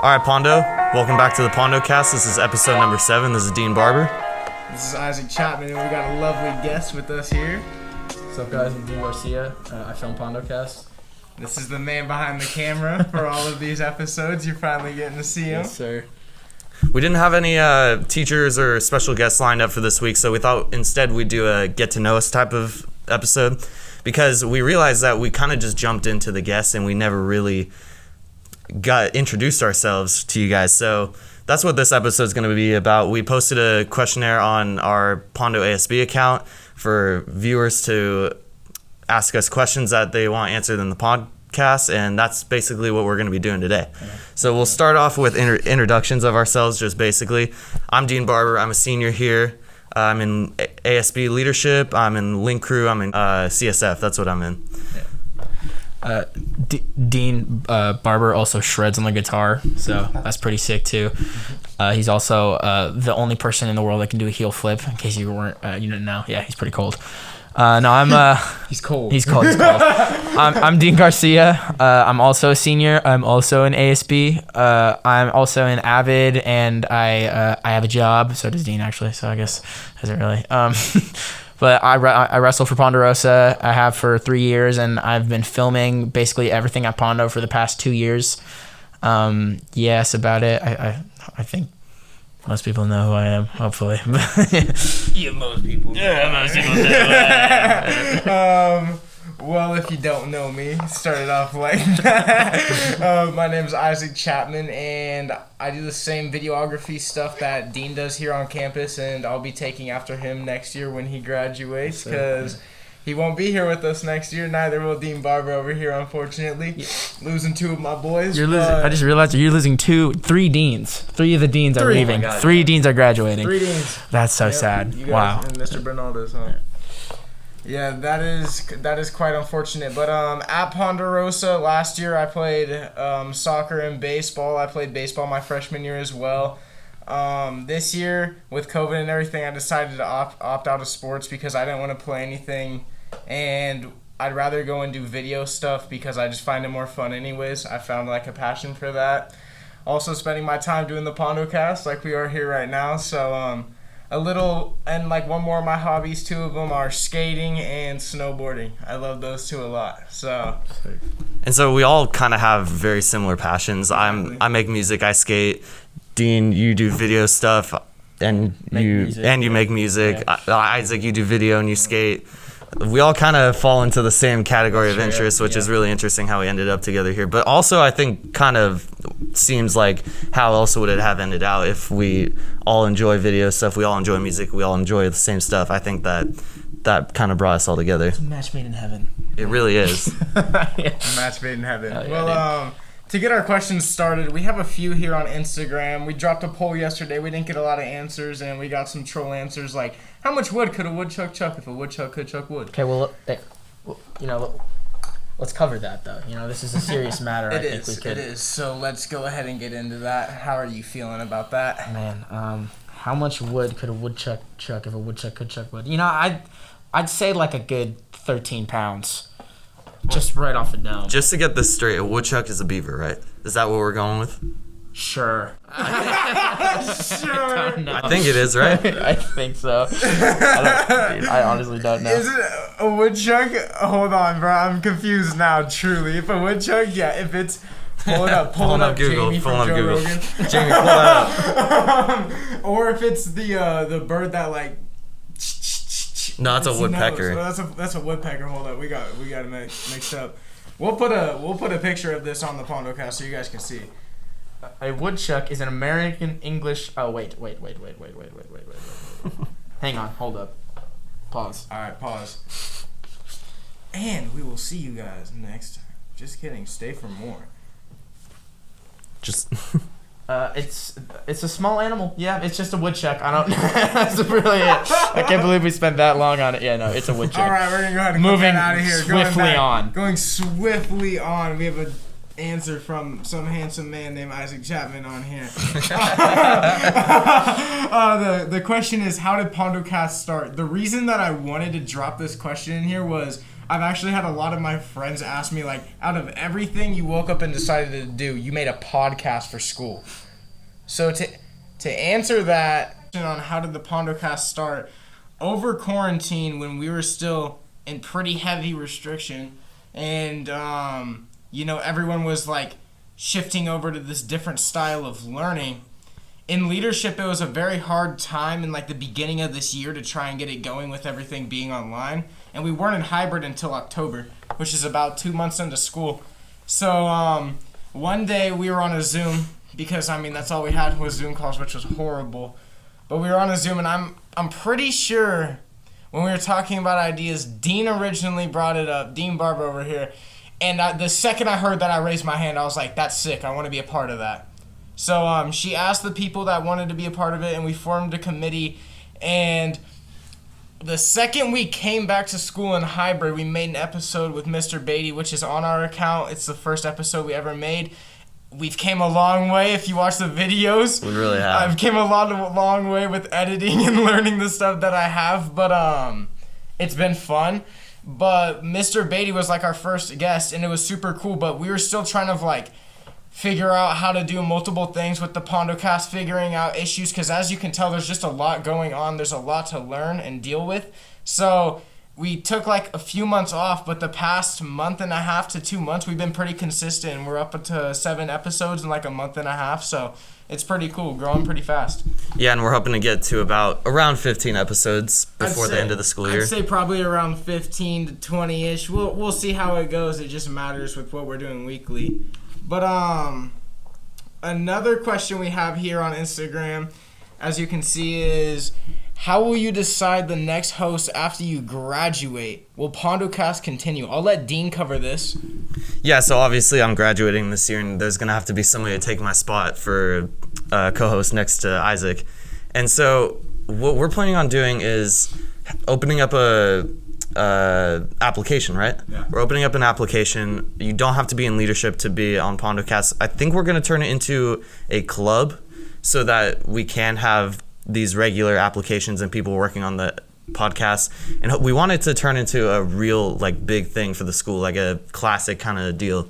All right, Pondo, welcome back to the PONDOCAST. This is episode number 7. This is Dean Barber. This is Isaac Chapman, and we got a lovely guest with us here. What's up, guys? I'm Dean Garcia. I film PONDOCAST. This is the man behind the camera for all of these episodes. You're finally getting to see him. Yes, sir. We didn't have any teachers or special guests lined up for this week, so we thought instead we'd do a get-to-know-us type of episode because we realized that we kind of just jumped into the guests and we never really got introduced ourselves to you guys. So that's what this episode is going to be about. We posted a questionnaire on our Pondo ASB account for viewers to ask us questions that they want answered in the podcast, and that's basically what we're going to be doing today. Okay. So we'll start off with introductions of ourselves, just basically. I'm Dean Barber. I'm a senior here. I'm in ASB leadership. I'm in Link Crew. I'm in CSF. That's what I'm in. Yeah. Dean Barber also shreds on the guitar, so that's pretty sick too. He's also the only person in the world that can do a heel flip. In case you didn't know. Yeah, he's pretty cold. No, I'm. He's cold. He's cold. I'm Dean Garcia. I'm also a senior. I'm also an ASB. I'm also an Avid, and I have a job. So does Dean actually. So I guess doesn't really. But I wrestle for Ponderosa. I have for 3 years, and I've been filming basically everything at Pondo for the past 2 years. Yeah, that's about it. I think most people know who I am, hopefully. Yeah, most people. Yeah, most people know. Well, if you don't know me, started off like that. My name is Isaac Chapman, and I do the same videography stuff that Dean does here on campus, and I'll be taking after him next year when he graduates, because he won't be here with us next year. Neither will Dean Barber over here, unfortunately. Yeah. Losing 2 of my boys. You're losing. I just realized you're losing 3 deans. 3 of the deans are leaving. Oh 3 deans are graduating. 3 deans. That's so sad. You guys, wow. And Mr. Bernaldo's, huh? Yeah, that is quite unfortunate. But at Ponderosa last year, I played soccer and baseball. I played baseball my freshman year as well. This year, with COVID and everything, I decided to opt out of sports because I didn't want to play anything, and I'd rather go and do video stuff because I just find it more fun anyways. I found like a passion for that. Also spending my time doing the PONDOCAST like we are here right now. So a little, and like one more of my hobbies, 2 of them are skating and snowboarding. I love those 2 a lot. So. And so we all kind of have very similar passions. I make music, I skate. Dean, you do video stuff, and you make music. Yeah. Isaac, you do video and you skate. We all kind of fall into the same category of interest, which is really interesting how we ended up together here. But also, I think kind of seems like how else would it have ended out if we all enjoy video stuff, we all enjoy music, we all enjoy the same stuff. I think that kind of brought us all together. It's a match made in heaven. It really is. Yeah. A match made in heaven. Yeah, well, to get our questions started, we have a few here on Instagram. We dropped a poll yesterday. We didn't get a lot of answers, and we got some troll answers like, how much wood could a woodchuck chuck if a woodchuck could chuck wood? Okay, well, let's cover that, though. This is a serious matter. It is. So let's go ahead and get into that. How are you feeling about that? Man, how much wood could a woodchuck chuck if a woodchuck could chuck wood? I'd say like a good 13 pounds. Just right off the dome. Just to get this straight, a woodchuck is a beaver, right? Is that what we're going with? Sure. Sure. I think it is, right? I think so. I honestly don't know. Is it a woodchuck? Hold on, bro. I'm confused now, truly. If a woodchuck, yeah. If it's... Pull it up, Google. Jamie from Joe Rogan. Jamie, pull that up. Or if it's the bird that like... No, it's a woodpecker. That's a woodpecker. Hold up, we got it mixed up. We'll put a picture of this on the PONDOCAST so you guys can see. A woodchuck is an American English. Oh wait. Hang on, hold up. Pause. All right, pause. And we will see you guys next. Just kidding. Stay for more. Just. It's a small animal. Yeah, it's just a woodchuck. I don't. That's really it. I can't believe we spent that long on it. Yeah, no, it's a woodchuck. All right, we're gonna go ahead and moving out of here. Going swiftly on. We have an answer from some handsome man named Isaac Chapman on here. The question is, how did PONDOCAST start? The reason that I wanted to drop this question in here was I've actually had a lot of my friends ask me, like, out of everything you woke up and decided to do, you made a podcast for school. So to answer that on how did the PONDOCAST start, over quarantine when we were still in pretty heavy restriction and, everyone was, like, shifting over to this different style of learning, in leadership, it was a very hard time in, like, the beginning of this year to try and get it going with everything being online. And we weren't in hybrid until October, which is about 2 months into school. So one day we were on a Zoom because, that's all we had was Zoom calls, which was horrible. But we were on a Zoom, and I'm pretty sure when we were talking about ideas, Dean originally brought it up, Dean Barber over here. And the second I heard that, I raised my hand. I was like, that's sick. I want to be a part of that. So she asked the people that wanted to be a part of it, and we formed a committee. And the second we came back to school in hybrid, we made an episode with Mr. Beatty, which is on our account. It's the first episode we ever made. We've came a long way if you watch the videos. We really have. I've came a long way with editing and learning the stuff that I have, but it's been fun. But Mr. Beatty was like our first guest, and it was super cool, but we were still trying to figure out how to do multiple things with the PONDOCAST, figuring out issues, because as you can tell, there's just a lot going on. There's a lot to learn and deal with. So we took a few months off, but the past month and a half to 2 months, we've been pretty consistent. We're up to 7 episodes in a month and a half, so it's pretty cool, growing pretty fast. Yeah, and we're hoping to get to around 15 episodes before the end of the school year. I'd say probably around 15 to 20-ish. We'll see how it goes. It just matters with what we're doing weekly. But another question we have here on Instagram, as you can see, is how will you decide the next host after you graduate? Will PONDOCAST continue? I'll let Dean cover this. Yeah, so obviously I'm graduating this year, and there's going to have to be somebody to take my spot for co-host next to Isaac. And so what we're planning on doing is opening up a application, right? Yeah. We're opening up an application. You don't have to be in leadership to be on PONDOCAST. I think we're going to turn it into a club so that we can have these regular applications and people working on the podcast. And we want it to turn into a real big thing for the school, like a classic kind of deal.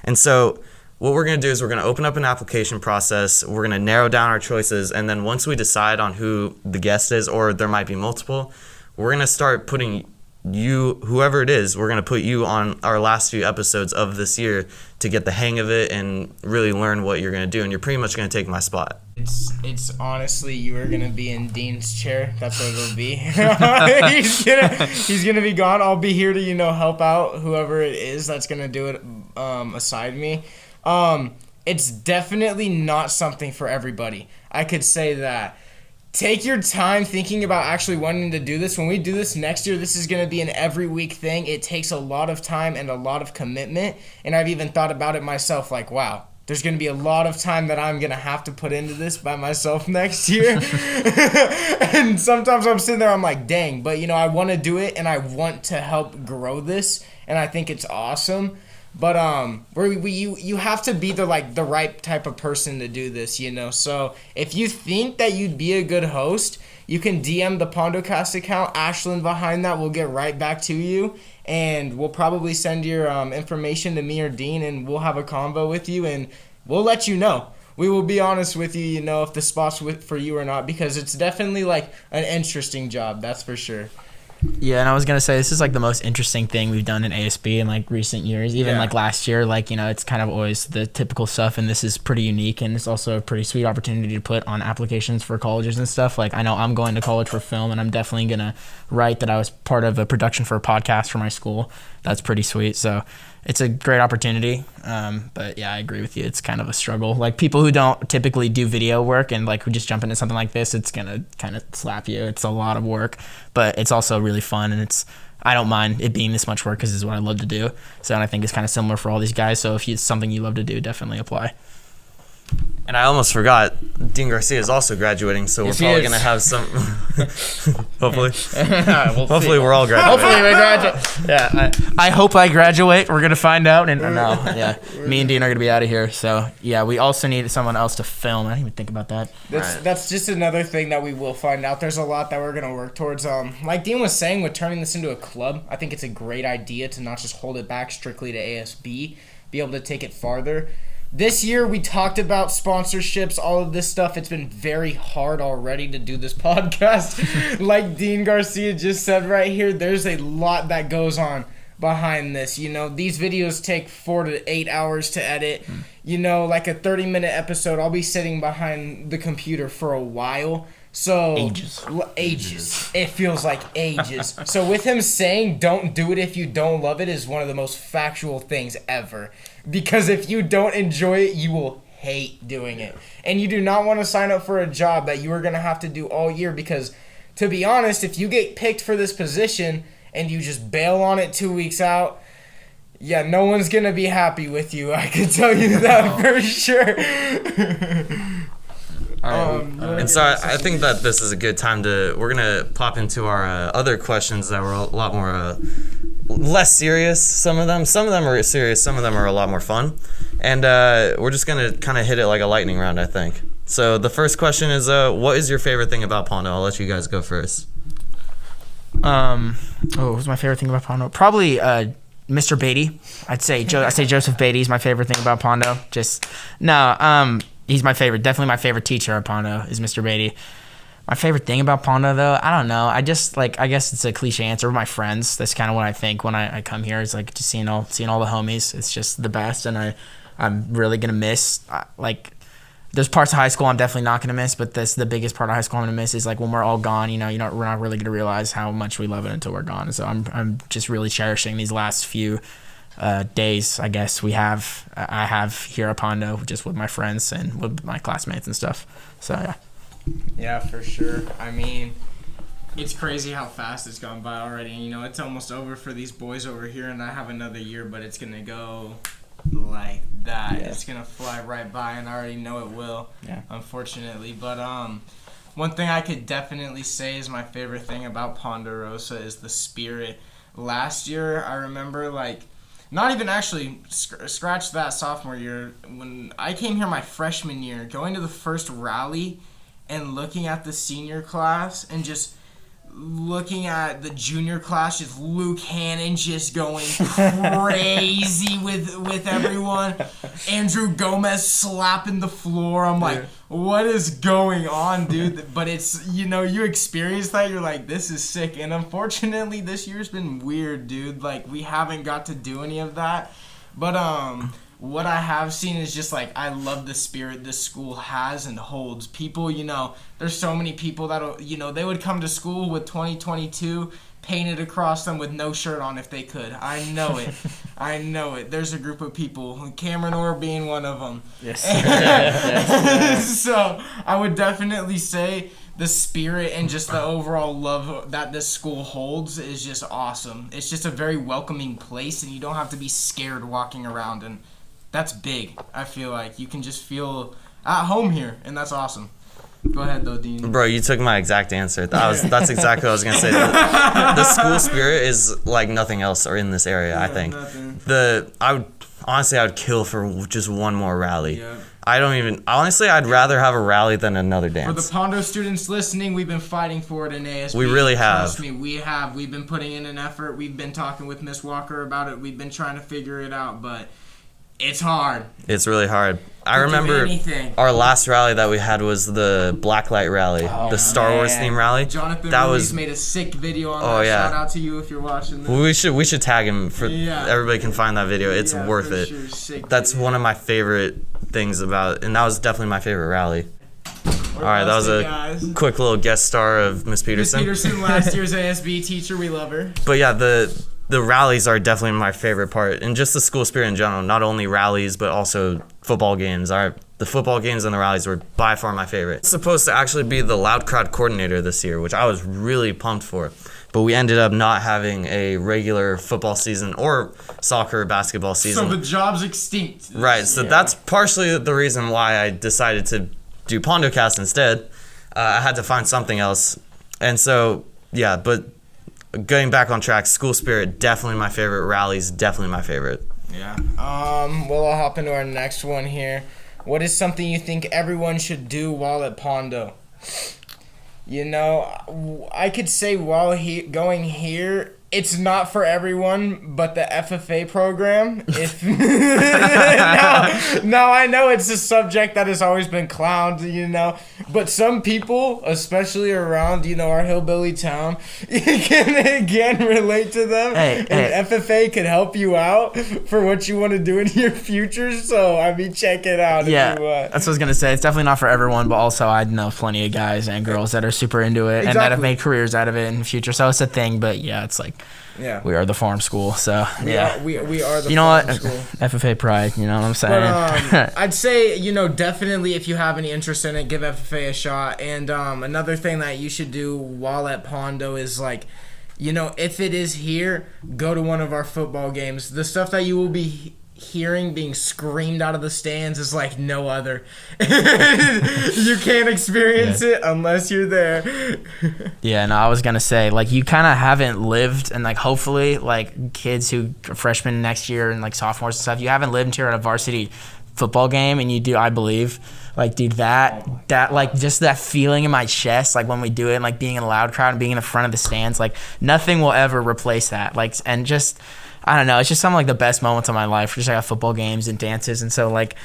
And so what we're going to do is we're going to open up an application process. We're going to narrow down our choices. And then once we decide on who the guest is, or there might be multiple, we're going to start putting you, whoever it is, we're going to put you on our last few episodes of this year to get the hang of it and really learn what you're going to do. And you're pretty much going to take my spot. It's honestly, you are going to be in Dean's chair. That's what it'll be. He's gonna be gone. I'll be here to, help out whoever it is that's going to do it aside me. It's definitely not something for everybody. I could say that. Take your time thinking about actually wanting to do this. When we do this next year, this is going to be an every week thing. It takes a lot of time and a lot of commitment. And I've even thought about it myself, wow, there's going to be a lot of time that I'm going to have to put into this by myself next year. And sometimes I'm sitting there, I'm like, dang, but I want to do it and I want to help grow this. And I think it's awesome. But you have to be the right type of person to do this, So if you think that you'd be a good host, you can DM the PONDOCAST account. Ashlyn behind that will get right back to you, and we'll probably send your information to me or Dean, and we'll have a convo with you, and we'll let you know. We will be honest with you, if the spot's for you or not, because it's definitely an interesting job, that's for sure. Yeah, and I was going to say, this is the most interesting thing we've done in ASB in recent years. Even last year, it's kind of always the typical stuff, and this is pretty unique, and it's also a pretty sweet opportunity to put on applications for colleges and stuff. I know I'm going to college for film, and I'm definitely going to write that I was part of a production for a podcast for my school. That's pretty sweet. So it's a great opportunity. But yeah, I agree with you. It's kind of a struggle. People who don't typically do video work and who just jump into something like this, it's going to kind of slap you. It's a lot of work, but it's also really fun. And I don't mind it being this much work because it's what I love to do. So, and I think it's kind of similar for all these guys. So if it's something you love to do, definitely apply. And I almost forgot, Dean Garcia is also graduating, so Yes, we're he probably is. gonna have some. Hopefully, We'll hopefully see. we're all graduating. Hopefully we graduate. Yeah, I hope I graduate. We're gonna find out. And no, yeah, me and Dean are gonna be out of here. So yeah, we also need someone else to film. I didn't even think about that. That's just another thing that we will find out. There's a lot that we're gonna work towards. Like Dean was saying, with turning this into a club, I think it's a great idea to not just hold it back strictly to ASB, be able to take it farther. This year, we talked about sponsorships, all of this stuff. It's been very hard already to do this podcast. Like Dean Garcia just said right here, there's a lot that goes on behind this. You know, these videos take 4 to 8 hours to edit. You know, like a 30-minute episode, I'll be sitting behind the computer for a while. So ages. It feels like ages. So with him saying don't do it if you don't love it is one of the most factual things ever. Because if you don't enjoy it, you will hate doing it. And you do not want to sign up for a job that you are going to have to do all year, because to be honest, if you get picked for this position and you just bail on it 2 weeks out, yeah, no one's going to be happy with you. I can tell you that for sure. And so I think that this is a good time we're going to pop into our other questions that were a lot more less serious. Some of them are serious, some of them are a lot more fun. And we're just going to kind of hit it like a lightning round, I think. So the first question is, what is your favorite thing about Pondo? I'll let you guys go first. What's my favorite thing about Pondo? Probably Mr. Beatty. I'd say Joseph Beatty is my favorite thing about Pondo. He's my favorite. Definitely my favorite teacher at Pondo is Mr. Beatty. My favorite thing about Pondo, though, I don't know. I guess it's a cliche answer. With my friends, that's kind of what I think when I come here. It's like just seeing all the homies. It's just the best, and I'm really gonna miss there's parts of high school I'm definitely not gonna miss, but the biggest part of high school I'm gonna miss is like when we're all gone. You know, we're not really gonna realize how much we love it until we're gone. So I'm just really cherishing these last few days, I guess I have here at Pondo, just with my friends and with my classmates and stuff. So yeah. Yeah, for sure. I mean, it's crazy how fast it's gone by already. You know, it's almost over for these boys over here, and I have another year, but it's gonna go like that. Yeah. It's gonna fly right by, and I already know it will. Yeah. Unfortunately, but one thing I could definitely say is my favorite thing about Ponderosa is the spirit. Last year, I remember not even actually scratch that sophomore year. When I came here my freshman year, going to the first rally and looking at the senior class and just looking at the junior class, just Luke Hannon just going crazy with everyone. Andrew Gomez slapping the floor. I'm like, what is going on, dude? But it's, you experience that. You're like, this is sick. And unfortunately, this year's been weird, dude. Like, we haven't got to do any of that. But, what I have seen is just I love the spirit this school has and holds. People, there's so many people that, they would come to school with 2022 painted across them with no shirt on if they could. I know it. I know it. There's a group of people, Cameron Orr being one of them. Yes. So I would definitely say the spirit and just the overall love that this school holds is just awesome. It's just a very welcoming place, and you don't have to be scared walking around, and that's big. I feel like you can just feel at home here, and that's awesome. Go ahead, though, Dean. Bro, you took my exact answer. That's exactly what I was gonna say. The school spirit is like nothing else in this area. I think. Nothing. I would kill for just one more rally. Yeah. I'd rather have a rally than another dance. For the Pondo students listening, we've been fighting for it in ASB. We really have. Trust me, we have. We've been putting in an effort. We've been talking with Miss Walker about it. We've been trying to figure it out, but it's hard. It's really hard. I remember our last rally that we had was the Blacklight rally, the Star Wars theme rally. Jonathan Ruiz made a sick video on that. Yeah. Shout out to you if you're watching this. We should tag him everybody can find that video. It's worth it. Sure. That's video. One of my favorite things about, and that was definitely my favorite rally. All right, that was a quick little guest star of Miss Peterson. Miss Peterson, last year's ASB teacher, we love her. But yeah, the rallies are definitely my favorite part, and just the school spirit in general. Not only rallies, but also football games. The football games and the rallies were by far my favorite. It's supposed to actually be the Loud Crowd coordinator this year, which I was really pumped for. But we ended up not having a regular football season or soccer or basketball season. So the job's extinct. Right, so that's partially the reason why I decided to do PONDOCAST instead. I had to find something else. And so, yeah, but getting back on track, school spirit, definitely my favorite. Rallies, definitely my favorite. Yeah. Well, I'll hop into our next one here. What is something you think everyone should do while at Pondo? You know, I could say while going here, it's not for everyone, but the FFA program. Now I know it's a subject that has always been clowned, you know, but some people, especially around, you know, our hillbilly town, can relate to them. And FFA could help you out for what you want to do in your future. So, I mean, check it out. Yeah, if you want. that's what I was going to say. It's definitely not for everyone, but also I know plenty of guys and girls that are super into it and that have made careers out of it in the future. So it's a thing, but yeah, it's like, we are the farm school, so yeah. We are the you know farm what? school. FFA pride, you know what I'm saying? But, I'd say, you know, definitely if you have any interest in it, give FFA a shot. And another thing that you should do while at Pondo is, like, you know, if it is here, go to one of our football games. The stuff that you will be hearing being screamed out of the stands is like no other. You can't experience it unless you're there. Yeah, no, I was gonna say, like, you kind of haven't lived, and like hopefully like kids who are freshmen next year and like sophomores and stuff, you haven't lived until you're at a varsity football game, and you do, I believe, like, dude, that like just that feeling in my chest, like when we do it, and like being in a loud crowd and being in the front of the stands, like nothing will ever replace that. Like, and just, I don't know, it's just some of like the best moments of my life, just like at football games and dances. And so like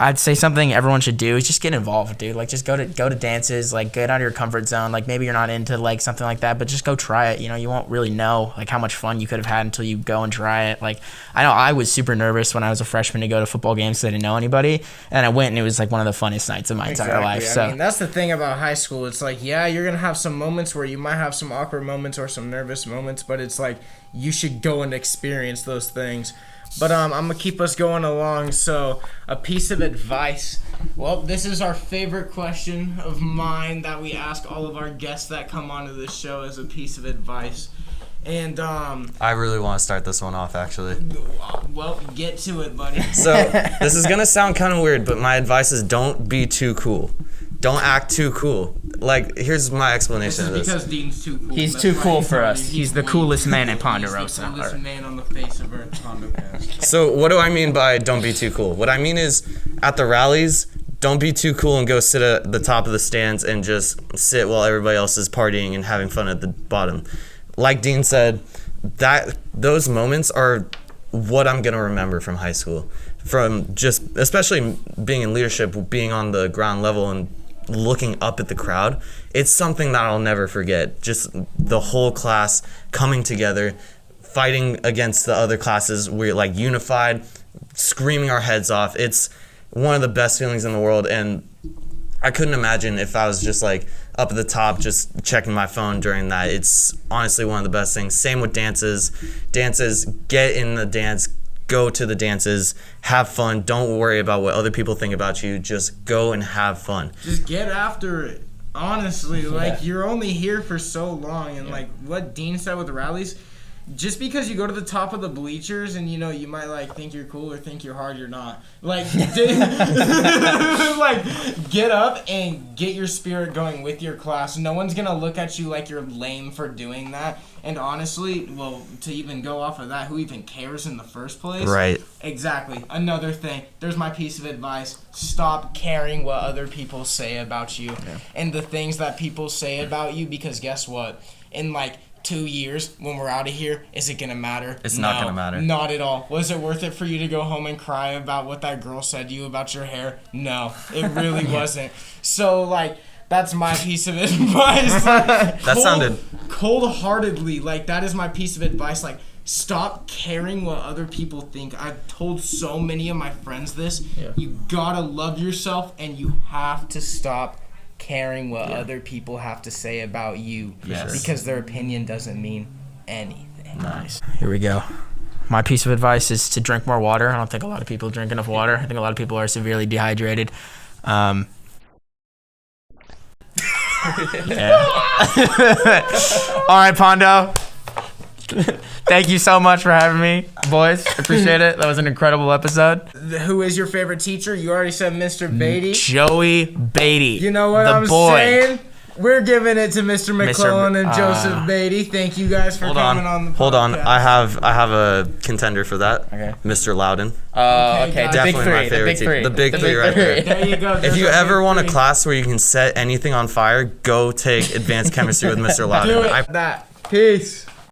I'd say something everyone should do is just get involved, dude. Like, just go to dances, like get out of your comfort zone. Like, maybe you're not into like something like that, but just go try it. You know, you won't really know like how much fun you could have had until you go and try it. Like, I know I was super nervous when I was a freshman to go to football games because I didn't know anybody, and I went and it was like one of the funnest nights of my entire life. So I mean, that's the thing about high school. It's like, yeah, you're gonna have some moments where you might have some awkward moments or some nervous moments, but it's like you should go and experience those things. But I'm gonna keep us going along. So, a piece of advice. Well, this is our favorite question of mine that we ask all of our guests that come onto this show as a piece of advice. And I really want to start this one off, actually. Well, get to it, buddy. So this is gonna sound kind of weird, but my advice is don't be too cool. Don't act too cool. Like, here's my explanation of this. Because Dean's too cool. He's too cool for us. He's the coolest man in Ponderosa. He's the coolest man on the face of Earth, PondoCast. So what do I mean by don't be too cool? What I mean is, at the rallies, don't be too cool and go sit at the top of the stands and just sit while everybody else is partying and having fun at the bottom. Like Dean said, those moments are what I'm gonna remember from high school. From just, especially being in leadership, being on the ground level and looking up at the crowd, it's something that I'll never forget. Just the whole class coming together, fighting against the other classes. We're like unified, screaming our heads off. It's one of the best feelings in the world, and I couldn't imagine if I was just like up at the top just checking my phone during that. It's honestly one of the best things. Same with dances. Get in the dance, go to the dances, have fun. Don't worry about what other people think about you. Just go and have fun. Just get after it. Honestly, like, you're only here for so long, and like what Dean said with the rallies, just because you go to the top of the bleachers and, you know, you might like think you're cool or think you're hard, you're not. Like, like, get up and get your spirit going with your class. No one's gonna look at you like you're lame for doing that. And honestly, well, to even go off of that, who even cares in the first place? Right. Exactly. Another thing. There's my piece of advice. Stop caring what other people say about you and the things that people say about you, because guess what? In like 2 years, when we're out of here, is it gonna matter? It's not gonna matter. Not at all. Was it worth it for you to go home and cry about what that girl said to you about your hair? No, it really wasn't. So, like, that's my piece of advice. Like, that sounded cold-heartedly. Like, that is my piece of advice. Like, stop caring what other people think. I've told so many of my friends this. Yeah. You gotta love yourself, and you have to stop caring what other people have to say about you, because their opinion doesn't mean anything. Nice. Here we go. My piece of advice is to drink more water. I don't think a lot of people drink enough water. I think a lot of people are severely dehydrated. Yeah. All right, Pondo. Thank you so much for having me, boys. Appreciate it. That was an incredible episode. Who is your favorite teacher? You already said Mr. Beatty. Joey Beatty. You know what the I'm boy. saying? We're giving it to Mr. McClellan and Joseph Beatty. Thank you guys for coming on the podcast. Hold on. I have a contender for that. Okay. Mr. Loudon. Okay. The Definitely big three. my favorite teacher. The big three right there. There you go. If you ever want a class where you can set anything on fire, go take advanced chemistry with Mr. Loudon. Do it. Peace.